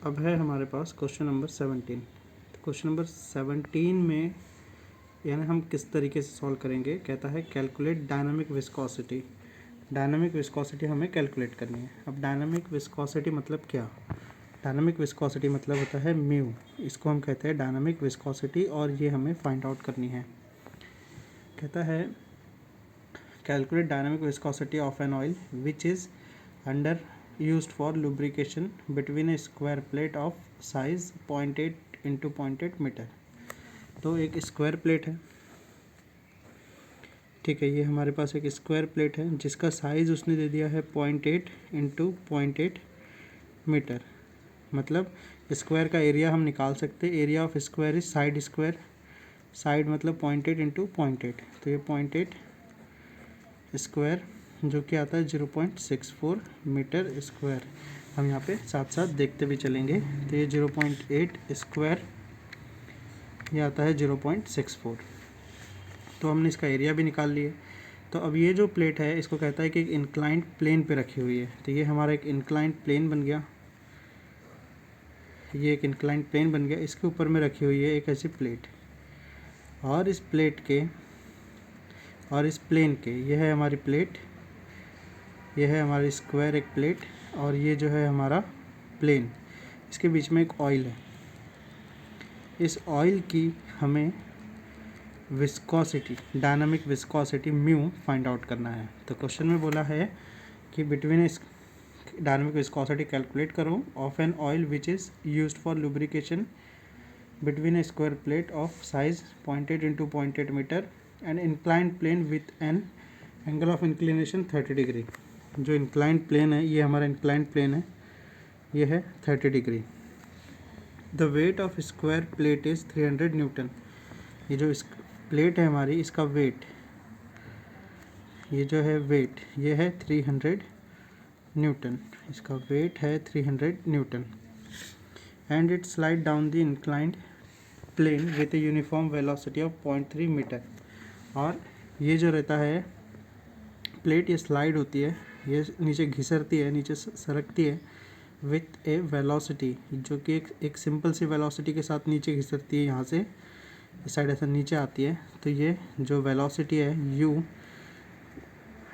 अब है हमारे पास क्वेश्चन नंबर 17। तो क्वेश्चन नंबर 17 में यानी हम किस तरीके से सॉल्व करेंगे, कहता है calculate dynamic viscosity. Dynamic viscosity हमें कैलकुलेट करनी है। अब डायनामिक विस्कोसिटी मतलब क्या? डायनामिक विस्कोसिटी मतलब होता है म्यू, इसको हम कहते हैं डायनामिक विस्कोसिटी, और ये हमें फाइंड आउट करनी है। कहता है calculate dynamic viscosity of an oil which is under used for lubrication between a square plate of size 0.8 into 0.8 metre. तो एक स्क्वायर प्लेट है, ठीक है, ये हमारे पास एक स्क्वायर प्लेट है जिसका साइज़ उसने दे दिया है 0.8 इंटू 0.8 मीटर। मतलब स्क्वायर का एरिया हम निकाल सकते हैं। Area of square is side square, side मतलब 0.8 इंटू 0.8, तो ये 0.8 स्क्वायर जो कि आता है 0.64 मीटर स्क्वायर। हम यहाँ पे साथ साथ देखते भी चलेंगे। तो ये 0.8 स्क्वायर, ये आता है 0.64। तो हमने इसका एरिया भी निकाल लिए। तो अब ये जो प्लेट है इसको कहता है कि एक इंक्लाइंड प्लेन पे रखी हुई है। तो ये हमारा एक इंक्लाइंड प्लेन बन गया, ये एक इंक्लाइंड प्लेन बन गया। इसके ऊपर में रखी हुई है एक ऐसी प्लेट, और इस प्लेट के और इस प्लेन के, ये है हमारी प्लेट, यह है हमारी स्क्वायर एक प्लेट, और ये जो है हमारा प्लेन, इसके बीच में एक ऑयल है। इस ऑयल की हमें viscosity, dynamic viscosity mu find out करना है। तो क्वेश्चन में बोला है कि बिटवीन डायनामिक विस्कोसिटी कैलकुलेट करो of an oil which is used for lubrication between a square plate of size 0.8 into 0.8 metre and inclined plane with an angle of inclination 30 degree. जो inclined plane है, ये हमारा inclined plane है, ये है 30 degree. The weight of square plate is 300 Newton. ये जो plate है हमारी, इसका वेट, ये जो है वेट, ये है 300 न्यूटन, इसका वेट है 300 newton. And it slide down the inclined plane with a uniform velocity of 0.3 metre. और ये जो रहता है प्लेट, ये स्लाइड होती है, ये नीचे घिसरती है, नीचे सरकती है विथ ए वेलोसिटी, जो कि एक सिंपल सी वेलोसिटी के साथ नीचे घिसरती है, यहाँ से इस साइड ऐसा नीचे आती है। तो ये जो वेलोसिटी है u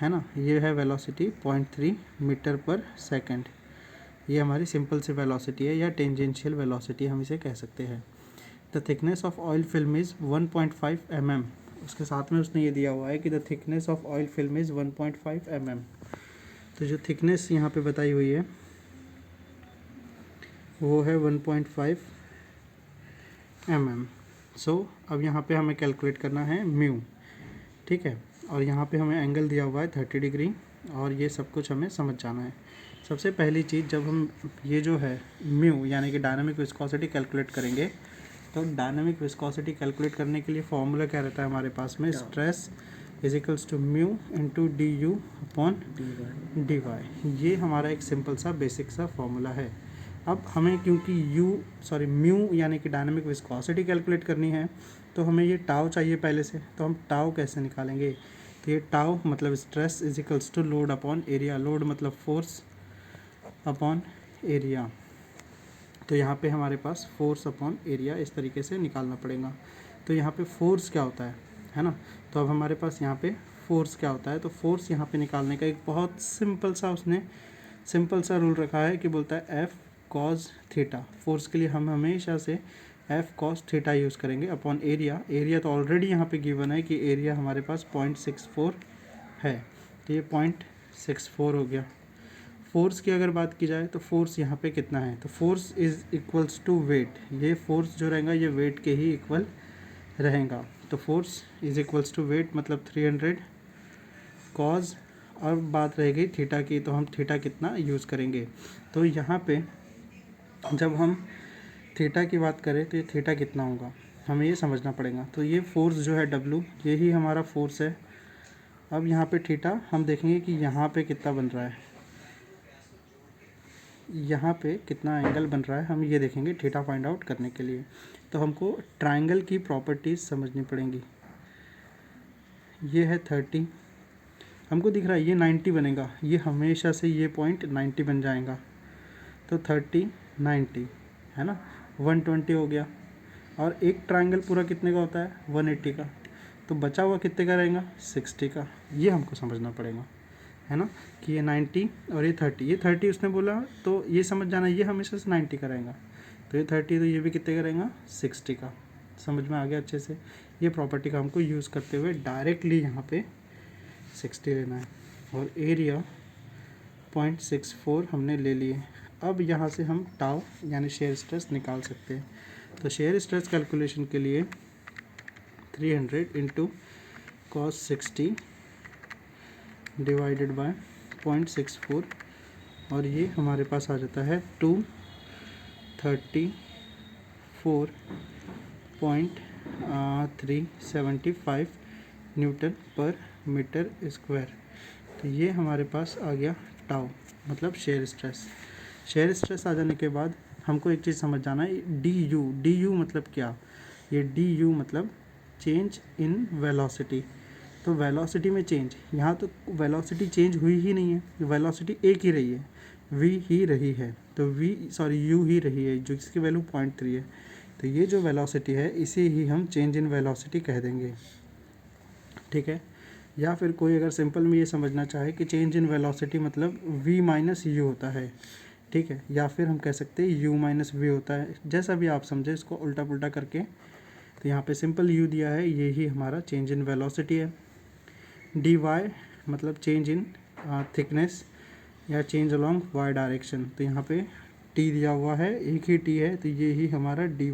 है ना, ये है वेलोसिटी 0.3 मीटर पर सेकंड। ये हमारी सिंपल सी वेलोसिटी है, या टेंजेंशियल वेलोसिटी हम इसे कह सकते हैं। The thickness of oil film is 1.5 mm। उसके साथ में उसने ये दिया हुआ है कि the thickness of oil film is 1.5 mm। तो जो थिकनेस यहाँ पे बताई हुई है वो है 1.5 mm। सो अब यहाँ पे हमें कैलकुलेट करना है म्यू, ठीक है, और यहाँ पे हमें एंगल दिया हुआ है 30 डिग्री, और ये सब कुछ हमें समझ जाना है। सबसे पहली चीज़, जब हम ये जो है म्यू यानी कि डायनामिक विस्कोसिटी कैलकुलेट करेंगे, तो डायनामिक विस्कोसिटी कैलकुलेट करने के लिए फॉर्मूला क्या रहता है हमारे पास में, stress is equals to mu into d u upon d y. ये हमारा एक सिंपल सा बेसिक सा फॉर्मूला है। अब हमें क्योंकि म्यू यानी कि डायनामिक विस्कोसिटी कैलकुलेट करनी है, तो हमें ये टाउ चाहिए पहले से। तो हम टाउ कैसे निकालेंगे? तो ये टाउ मतलब stress is equals to load upon area. Load मतलब फोर्स अपॉन एरिया। तो यहाँ पे हमारे पास फोर्स अपॉन एरिया इस तरीके से निकालना पड़ेगा। तो यहाँ पे फोर्स क्या होता है ना। तो अब हमारे पास यहाँ पे फोर्स क्या होता है, तो फोर्स यहाँ पे निकालने का एक बहुत सिंपल सा रूल रखा है कि बोलता है एफ कॉज थीटा। फोर्स के लिए हम हमेशा से एफ कॉस थीटा यूज़ करेंगे अपॉन एरिया। एरिया तो ऑलरेडी यहाँ पे गिवन है कि एरिया हमारे पास 0.64 है, तो ये 0.64 हो गया। फोर्स की अगर बात की जाए तो फोर्स यहाँ पे कितना है, तो force is equals to weight. ये फोर्स जो रहेगा ये वेट के ही इक्वल रहेगा। तो force is equals to weight मतलब 300 कॉज। और बात रह गई थीटा की, तो हम थीटा कितना यूज़ करेंगे। तो यहाँ पे जब हम थीटा की बात करें तो ये थीटा कितना होगा हमें ये समझना पड़ेगा। तो ये फोर्स जो है W, यही हमारा फोर्स है। अब यहाँ पे थीटा हम देखेंगे कि यहाँ पे कितना बन रहा है, यहाँ पे कितना एंगल बन रहा है, हम ये देखेंगे थीटा फाइंड आउट करने के लिए। तो हमको ट्रायंगल की प्रॉपर्टीज़ समझनी पड़ेंगी। ये है 30, हमको दिख रहा है ये 90 बनेगा, ये हमेशा से ये पॉइंट 90 बन जाएगा। तो 30 90, है ना, 120 हो गया। और एक ट्रायंगल पूरा कितने का होता है, 180 का, तो बचा हुआ कितने का रहेगा, 60 का। ये हमको समझना पड़ेगा, है ना, कि ये 90 और ये 30, ये 30 उसने बोला, तो ये समझ जाना ये हमेशा से 90 का रहेगा, तो ये 30, तो ये भी कितने का रहेगा, 60 का। समझ में आ गया अच्छे से। ये प्रॉपर्टी का हमको यूज़ करते हुए डायरेक्टली यहाँ पे 60 लेना है। और एरिया 0.64 हमने ले लिए। अब यहाँ से हम टाउ यानी शेयर स्ट्रेस निकाल सकते हैं। तो शेयर स्ट्रेस कैलकुलेशन के लिए 300 इंटू cos 60 डिवाइडेड बाय 0.64, और ये हमारे पास आ जाता है 234.375 न्यूटन पर मीटर स्क्वायर। तो ये हमारे पास आ गया टाउ, मतलब शेयर स्ट्रेस। शेयर स्ट्रेस आ जाने के बाद हमको एक चीज़ समझ जाना है, डी यू मतलब क्या। ये डी यू मतलब चेंज इन वेलोसिटी। तो वेलोसिटी में चेंज, यहाँ तो वेलोसिटी चेंज हुई ही नहीं है, वेलोसिटी एक ही रही है, वी ही रही है, तो यू ही रही है, जो इसकी वैल्यू 0.3 है। तो ये जो वेलोसिटी है इसे ही हम चेंज इन वेलोसिटी कह देंगे, ठीक है। या फिर कोई अगर सिंपल में ये समझना चाहे कि चेंज इन वेलोसिटी मतलब v माइनस यू होता है, ठीक है, या फिर हम कह सकते हैं u माइनस वी होता है, जैसा भी आप समझे इसको उल्टा पुल्टा करके। तो यहाँ पे सिंपल u दिया है, ये ही हमारा चेंज इन वेलोसिटी है। dy मतलब चेंज इन थिकनेस या चेंज अलोंग y डायरेक्शन। तो यहाँ पे t दिया हुआ है, एक ही t है, तो ये ही हमारा dy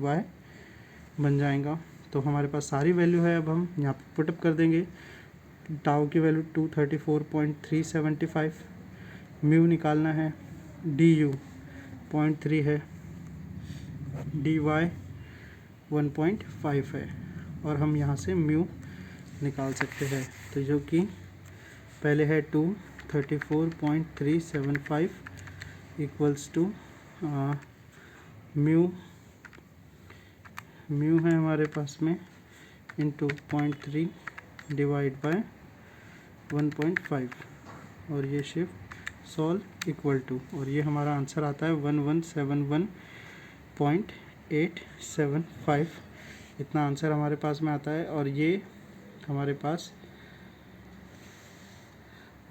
बन जाएगा। तो हमारे पास सारी वैल्यू है, अब हम यहाँ पे पुटअप कर देंगे। टाउ की वैल्यू 234.375, म्यू निकालना है, डी यू 0.3 है, डी वाई 1.5 है, और हम यहाँ से म्यू निकाल सकते हैं। तो जो कि पहले है 234.375 इक्वल्स टू म्यू है हमारे पास में इंटू 0.3 डिवाइड बाय 1.5, और ये शिफ्ट सॉल्व इक्वल टू, और ये हमारा आंसर आता है 1171.875। इतना आंसर हमारे पास में आता है। और ये हमारे पास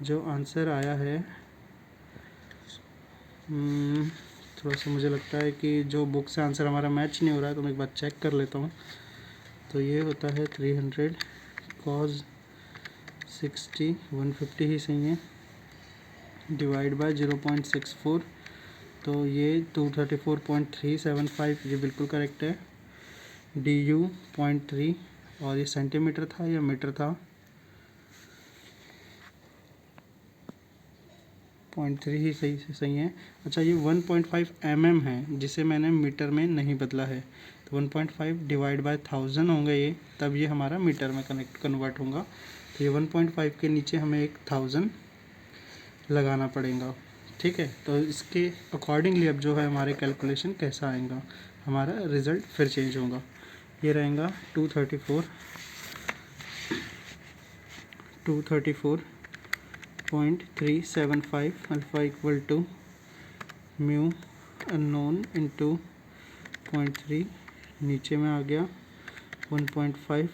जो आंसर आया है, थोड़ा सा मुझे लगता है कि जो बुक से आंसर हमारा मैच नहीं हो रहा है, तो मैं एक बार चेक कर लेता हूँ। तो ये होता है 300 cos 60, 150 ही सही है, डिवाइड बाय 0.64, तो ये 234.375 ये बिल्कुल करेक्ट है। डी यू 0.3, और ये सेंटीमीटर था या मीटर था, 0.3 ही सही है। अच्छा, ये 1.5 mm है, जिसे मैंने मीटर में नहीं बदला है, तो 1.5 डिवाइड बाय 1000 होंगे ये, तब ये हमारा मीटर में कन्वर्ट होगा। तो ये 1.5 के नीचे हमें एक 1000 लगाना पड़ेगा, ठीक है। तो इसके अकॉर्डिंगली अब जो है हमारे कैलकुलेशन कैसा आएगा, हमारा रिज़ल्ट फिर चेंज होगा। ये रहेगा 234.375 alpha equal to mu unknown into 0.3, नीचे में आ गया 1.5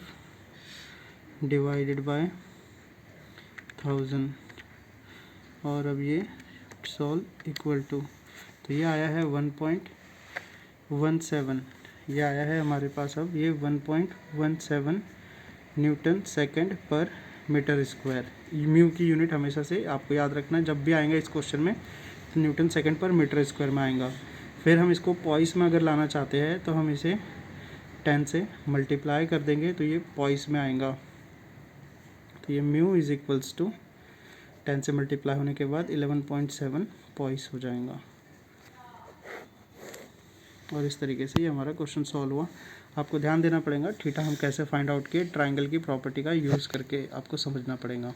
डिवाइडेड बाय 1000, और अब ये सॉल्व इक्वल टू, तो ये आया है 1.17, ये आया है हमारे पास अब ये 1.17 न्यूटन सेकंड पर मीटर स्क्वायर। म्यू की यूनिट हमेशा से आपको याद रखना है, जब भी आएंगे इस क्वेश्चन में तो न्यूटन सेकंड पर मीटर स्क्वायर में आएगा। फिर हम इसको पॉइस में अगर लाना चाहते हैं तो हम इसे 10 से मल्टीप्लाई कर देंगे, तो ये पॉइस में आएगा। तो ये म्यू इज इक्वल्स टू 10 से मल्टीप्लाई होने के बाद 11.7 पॉइस हो जाएगा। और इस तरीके से ये हमारा क्वेश्चन सॉल्व हुआ। आपको ध्यान देना पड़ेगा थीटा हम कैसे फाइंड आउट किए, ट्रायंगल की प्रॉपर्टी का यूज़ करके आपको समझना पड़ेगा।